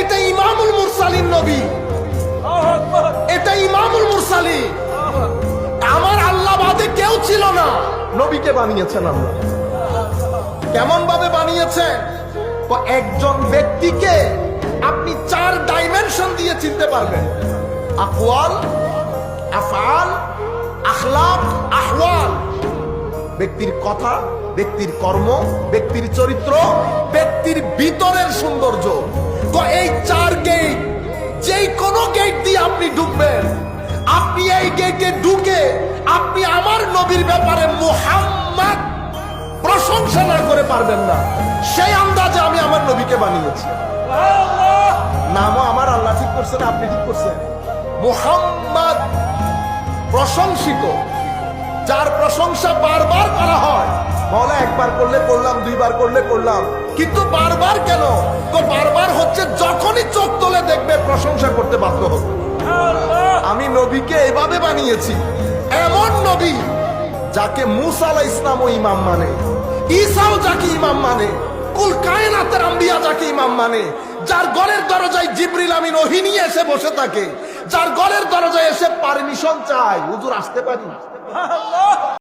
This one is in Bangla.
এটা ইমামুল মুরসালিন নবী, এটা ইমামুল মুরসালিন। আমার আল্লাহ বাদে কেউ ছিল না, নবীকে বানিয়েছেন আল্লাহ। কেমন ভাবে বানিয়েছেন? একজন ব্যক্তিকে আপনি 4 ডাইমেনশন দিয়ে চিনতে পারবেন: আকওয়াল, আফআল, আখলাক, আহওয়াল। ব্যক্তির কথা, ব্যক্তির কর্ম, ব্যক্তির চরিত্র, ব্যক্তির ভিতরের সৌন্দর্য। তো এই 4 গেট, যেই কোনো গেট দিয়ে আপনি ঢুকবেন, আপনি এই গেটে ঢুকে আপনি আমার নবীর ব্যাপারে মুহাম্মদ প্রশংসা না করে পারবেন না। সেই আন্দাজে আমি আমার নবীকে বানিয়েছি। নামও আমার আল্লাহ ঠিক করছেন, আপনি ঠিক করছেন। মুহাম্মদ প্রশংসিত, যার প্রশংসা বারবার করা হয়। মওলা একবার করলে করলাম, 2 বার করলে করলাম, কিন্তু বারবার কেন? তো বারবার হচ্ছে যখনই চোখ তুলে দেখবে প্রশংসা করতে বাধ্য হবে। আমি নবীকে এভাবে বানিয়েছি, এমন নবী যাকে মুসা আলাইহিস ইসলামও ইমাম মানে, ঈসাও যাকে ইমাম মানে, কুল কায়নাতের আম্বিয়া যাকে ইমাম মানে, যার ঘরের দরজায় জিবরিল আমিন ওহী নিয়ে এসে বসে থাকে, যার ঘরের দরজায় এসে পারমিশন চায়, হুজুর আসতে পারি।